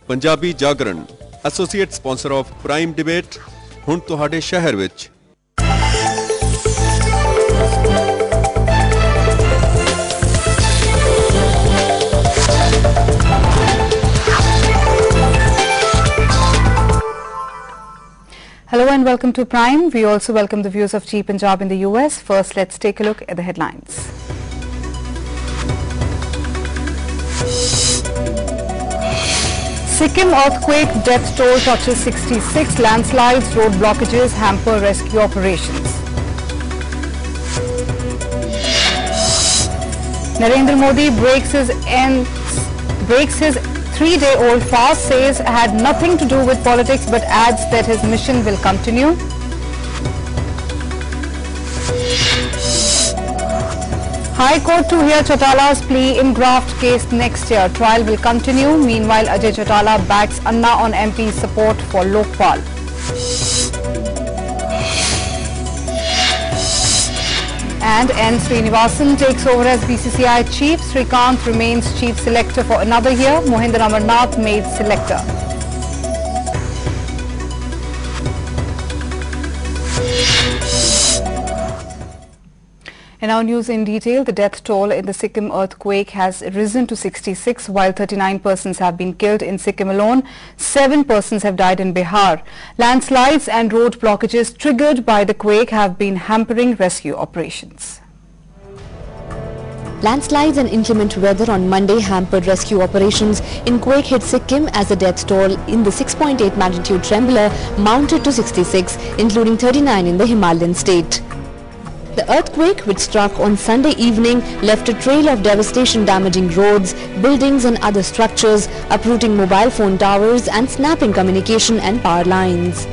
Punjabi Jagran associate sponsor of prime debate हुण तुहाडे शहर विच। Hello and welcome to Prime. We also welcome the viewers of G Punjab in the US. First, let's take a look at the headlines. Sikkim earthquake death toll touches 66. Landslides, road blockages hamper rescue operations. Narendra Modi breaks his 3-day-old fast, says had nothing to do with politics but adds that his mission will continue. High Court to hear Chautala's plea in graft case next year. Trial will continue. Meanwhile, Ajay Chautala backs Anna on MP's support for Lokpal. And N. Srinivasan takes over as BCCI chief. Srikanth remains chief selector for another year. Mohinder Amarnath made selector. In our news in detail, the death toll in the Sikkim earthquake has risen to 66, while 39 persons have been killed in Sikkim alone. 7 persons have died in Bihar. Landslides and road blockages triggered by the quake have been hampering rescue operations. Landslides and inclement weather on Monday hampered rescue operations in quake-hit Sikkim as the death toll in the 6.8 magnitude trembler mounted to 66, including 39 in the Himalayan state. The earthquake, which struck on Sunday evening, left a trail of devastation, damaging roads, buildings and other structures, uprooting mobile phone towers and snapping communication and power lines.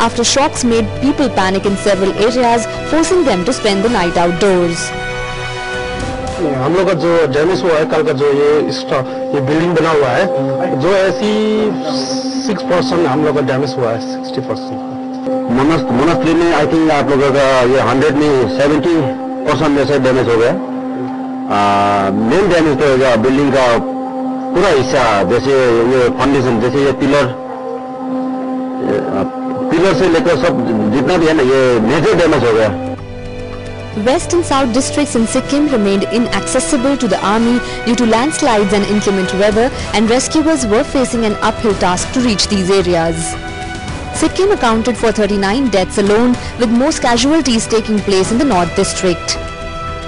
Aftershocks made people panic in several areas, forcing them to spend the night outdoors. हम लोग का जो damage हुआ है कल का जो ये बिल्डिंग बना हुआ है जो ऐसी 6% हम लोग का डैमेज हुआ है 60%। मोनास्ट्री में आई थिंक आप लोगों का ये 100 में 70% में से डैमेज हो गया। मेन डैमेज तो होगा बिल्डिंग का पूरा हिस्सा, जैसे ये फाउंडेशन, जैसे ये पिलर से लेकर सब जितना भी है ना ये मेजर डैमेज हो गया। West and South districts in Sikkim remained inaccessible to the army due to landslides and inclement weather, and rescuers were facing an uphill task to reach these areas. Sikkim accounted for 39 deaths alone, with most casualties taking place in the North District.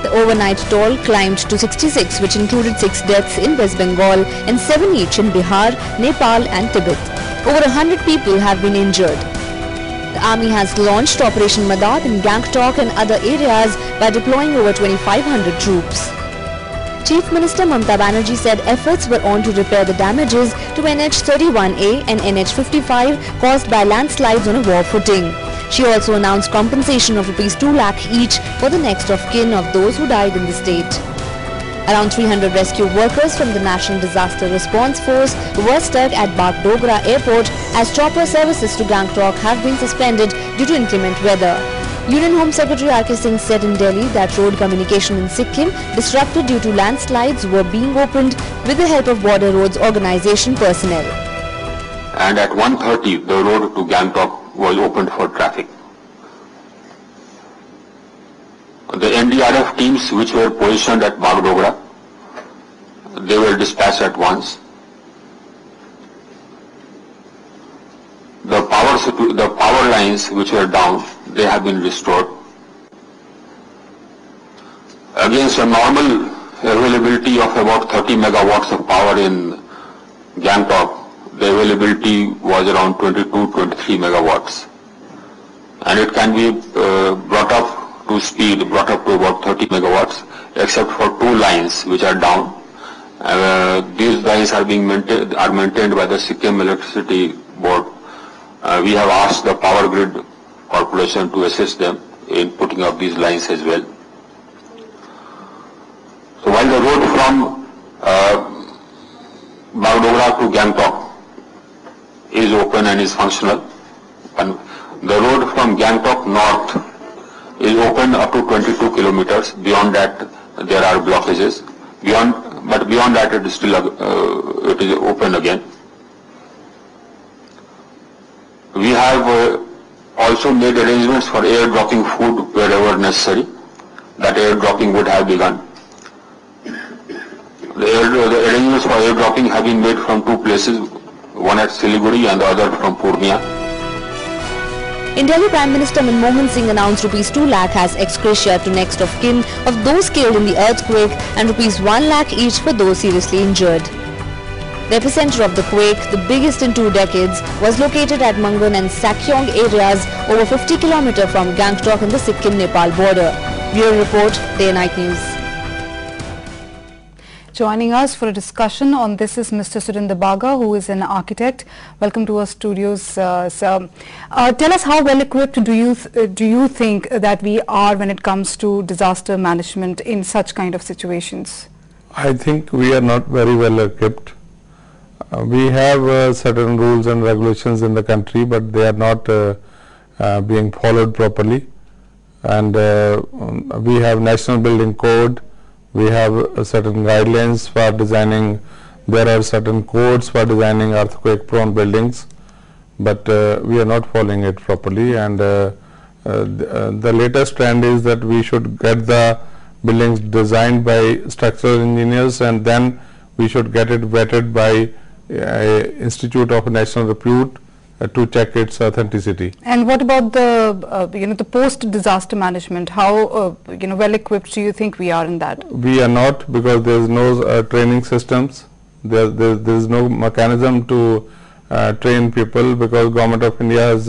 The overnight toll climbed to 66, which included 6 deaths in West Bengal and 7 each in Bihar, Nepal and Tibet. Over 100 people have been injured. The army has launched Operation Madad in Gangtok and other areas by deploying over 2,500 troops. Chief Minister Mamata Banerjee said efforts were on to repair the damages to NH31A and NH55 caused by landslides on a war footing. She also announced compensation of ₹2 lakh each for the next of kin of those who died in the state. Around 300 rescue workers from the National Disaster Response Force were stuck at Bagdogra Airport as chopper services to Gangtok have been suspended due to inclement weather. Union Home Secretary R.K. Singh said in Delhi that road communication in Sikkim, disrupted due to landslides, were being opened with the help of Border Roads Organisation personnel. And at 1:30, the road to Gangtok was opened for traffic. The NDRF teams which were positioned at Bagdogra, they were dispatched at once. The power lines which were down, they have been restored. Against a normal availability of about 30 megawatts of power in Gangtok, the availability was around 22-23 megawatts. And it can be brought up to speed, brought up to about 30 megawatts, except for 2 lines which are down. These lines are maintained by the Sikkim Electricity Board. We have asked the Power Grid Corporation to assist them in putting up these lines as well. So while the road from Bagdogra to Gangtok is open and is functional, and the road from Gangtok north is open up to 22 kilometers. Beyond that, there are blockages. But beyond that, it is still it is open again. We have also made arrangements for airdropping food wherever necessary. That airdropping would have begun. The arrangements for airdropping have been made from two places, one at Siliguri and the other from Purnia. In Delhi, Prime Minister Manmohan Singh announced Rs 2 lakh as ex gratia to next of kin of those killed in the earthquake and Rs 1 lakh each for those seriously injured. The epicenter of the quake, the biggest in 2 decades, was located at Mangan and Sakyong areas over 50 km from Gangtok in the Sikkim-Nepal border. Bureau Report, Day Night News. Joining us for a discussion on this is Mr. Surinder Baga, who is an architect. Welcome to our studios, sir. Tell us, how well equipped do you think that we are when it comes to disaster management in such kind of situations? I think we are not very well equipped. We have certain rules and regulations in the country, but they are not being followed properly. And we have National Building Code. We have certain guidelines for designing. There are certain codes for designing earthquake-prone buildings, but we are not following it properly. And the latest trend is that we should get the buildings designed by structural engineers, and then we should get it vetted by Institute of National Repute to check its authenticity. And what about the the post-disaster management? How well equipped do you think we are in that? We are not, because there is no training systems. There is no mechanism to train people, because Government of India has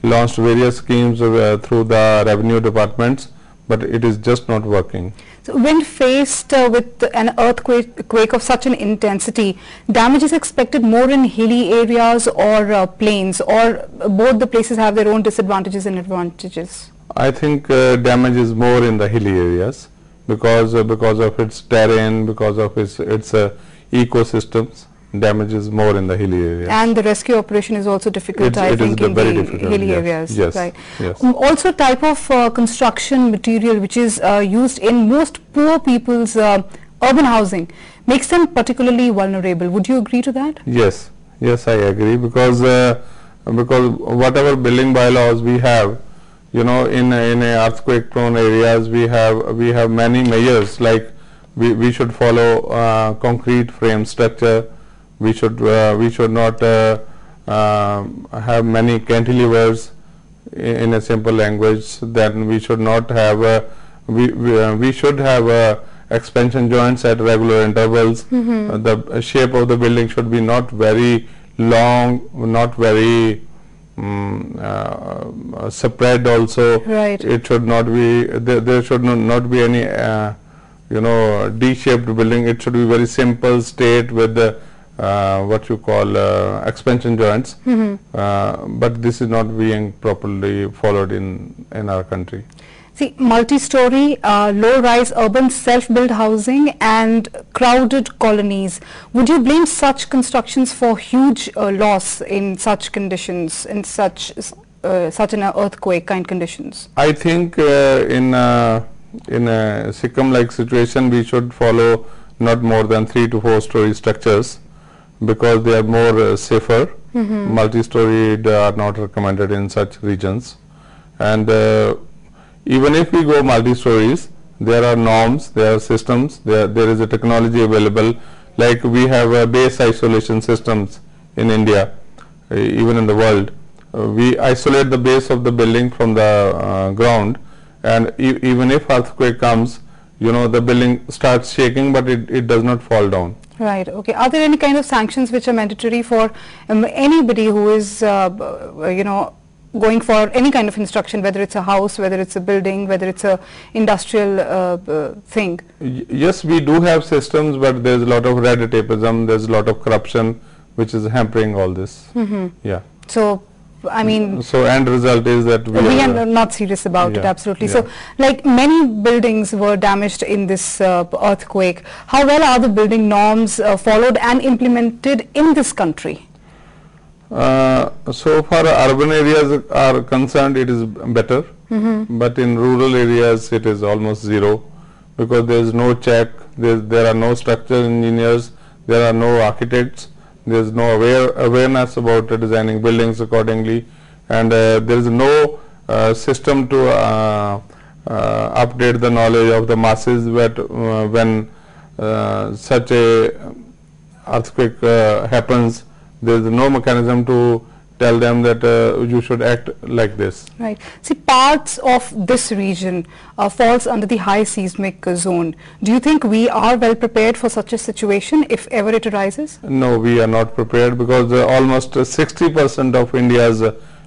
launched various schemes through the revenue departments, but it is just not working. So when faced with an earthquake of such an intensity, damage is expected more in hilly areas or plains, or both the places have their own disadvantages and advantages? I think damage is more in the hilly areas because of its terrain, because of its ecosystems. Damage is more in the hilly areas. And the rescue operation is also difficult, I think, in the hilly areas. Yes, right. yes. Also, type of construction material which is used in most poor people's urban housing makes them particularly vulnerable. Would you agree to that? Yes, yes, I agree, because whatever building bylaws we have, in earthquake-prone areas, we have many measures, like we should follow concrete frame structure. We should not have many cantilevers, in a simple language. Then we should not have we should have expansion joints at regular intervals. The shape of the building should be not very long, not very spread also. Right. It should not be, there should not be any D-shaped building. It should be very simple, straight, with the what you call expansion joints, but this is not being properly followed in our country. See, multi-story, low-rise urban self-built housing and crowded colonies. Would you blame such constructions for huge loss in such conditions, in such an earthquake kind conditions? I think in a Sikkim-like situation, we should follow not more than 3 to 4 story structures, because they are more safer. Multi-storied are not recommended in such regions. And even if we go multi-stories, there are norms, there are systems, there is a technology available. Like we have base isolation systems in India, even in the world. We isolate the base of the building from the ground, and even if earthquake comes, the building starts shaking, but it does not fall down. Right. Okay. Are there any kind of sanctions which are mandatory for anybody who is, going for any kind of construction, whether it's a house, whether it's a building, whether it's a industrial thing? Yes, we do have systems, but there's a lot of red tapeism, there's a lot of corruption, which is hampering all this. Yeah. So, I mean, so end result is that we are not serious about it, absolutely. So, like many buildings were damaged in this earthquake. How well are the building norms followed and implemented in this country? So far, urban areas are concerned, it is better, but in rural areas it is almost zero, because there is no check, there are no structural engineers, there are no architects. There is no awareness about designing buildings accordingly. and there is no system to update the knowledge of the masses when such a earthquake happens. There is no mechanism to tell them that you should act like this. Right. See, parts of this region falls under the high seismic zone. Do you think we are well prepared for such a situation if ever it arises? No, we are not prepared, because almost 60% of India's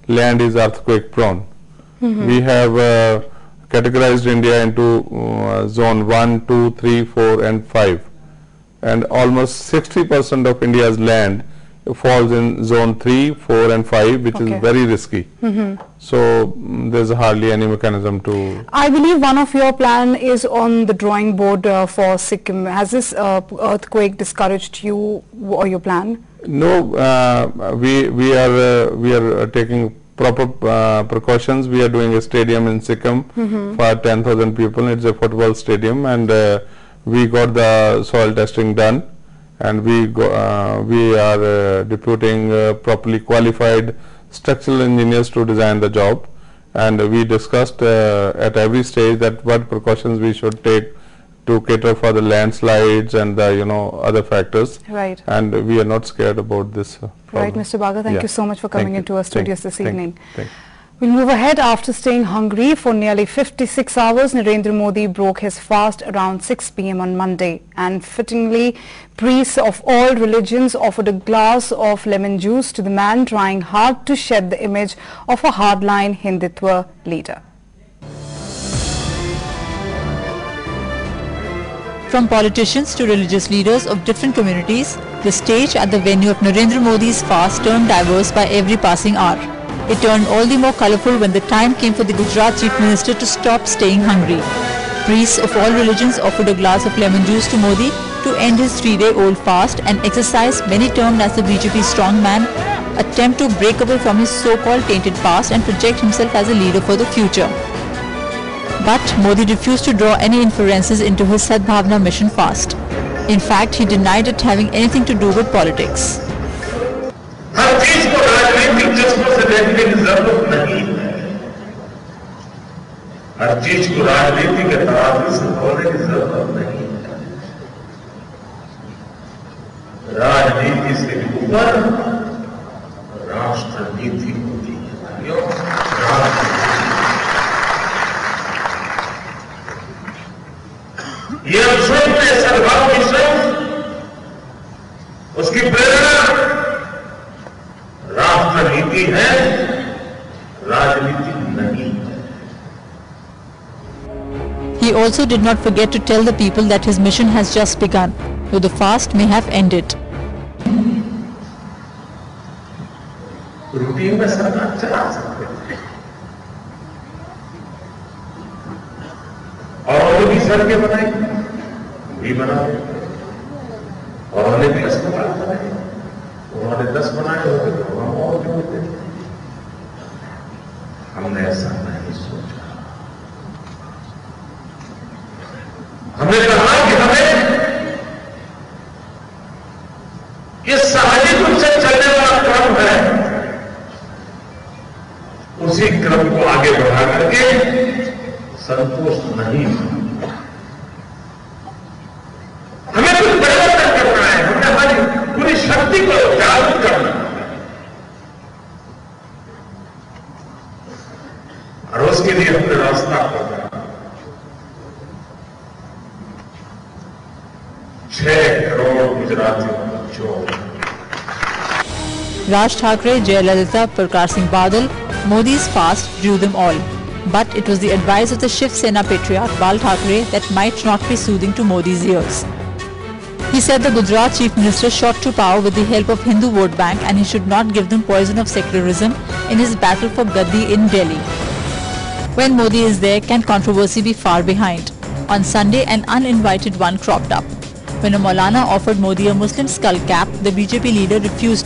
land is earthquake prone. We have categorized India into zone 1, 2, 3, 4 and 5, and almost 60% of India's land falls in zone 3, 4 and 5, which is very risky. So there's hardly any mechanism to... I believe one of your plan is on the drawing board for Sikkim. Has this earthquake discouraged you or your plan? No, we are taking proper precautions. We are doing a stadium in Sikkim for 10,000 people. It's a football stadium, and we got the soil testing done, and we are deputing properly qualified structural engineers to design the job, and we discussed at every stage that what precautions we should take to cater for the landslides and the other factors. Right. And we are not scared about this problem. Right, Mr. Baga, thank you so much for coming into our studios this evening. Thank you. We'll move ahead. After staying hungry for nearly 56 hours, Narendra Modi broke his fast around 6 p.m. on Monday, and fittingly, priests of all religions offered a glass of lemon juice to the man trying hard to shed the image of a hardline Hindutva leader. From politicians to religious leaders of different communities, the stage at the venue of Narendra Modi's fast turned diverse by every passing hour. It turned all the more colourful when the time came for the Gujarat Chief Minister to stop staying hungry. Priests of all religions offered a glass of lemon juice to Modi to end his 3-day-old fast, and exercise many termed as the BJP strongman attempt to break away from his so-called tainted past and project himself as a leader for the future. But Modi refused to draw any inferences into his Sadbhavna mission fast. In fact, he denied it having anything to do with politics. हर चीज को राजनीतिक चश्मों से देखने की जरूरत नहीं है। हर चीज को राजनीति के तराजू से तोड़ने की जरूरत नहीं है। राजनीति से ऊपर राष्ट्र नीति होती है। ये अवसर में सद्भाव मिशन, उसकी प्रेरणा राष्ट्र नीति है, राजनीति नहीं है। He also did not forget to tell the people that his mission has just begun, though the fast may have ended. Routine में सरकार चला सकते हैं, और भी सड़कें बनाई, भी बना, और उन्होंने भी अस्पताल बनाए, उन्होंने 10 बनाए होते तो हम और भी होते। हमने ऐसा नहीं सोचा। हमने कहा कि हमें ये सामाजिक रूप से चलने वाला क्रम है, उसी क्रम को आगे बढ़ा करके संतोष नहीं, हमें कुछ परिवर्तन करना है, हमें हमारी पूरी शक्ति को जागरूक करना है, और उसके लिए हमने रास्ता खोजा। 6 करोड़ गुजरातियों को जोड़। Raj Thackeray, Jayalalitha, Prakar Singh Badal, Modi's fast drew them all. But it was the advice of the Shiv Sena patriarch Bal Thackeray that might not be soothing to Modi's ears. He said the Gujarat Chief Minister shot to power with the help of Hindu vote bank, and he should not give them poison of secularism in his battle for Gaddi in Delhi. When Modi is there, can controversy be far behind? On Sunday, an uninvited one cropped up. When a Maulana offered Modi a Muslim skull cap, the BJP leader refused.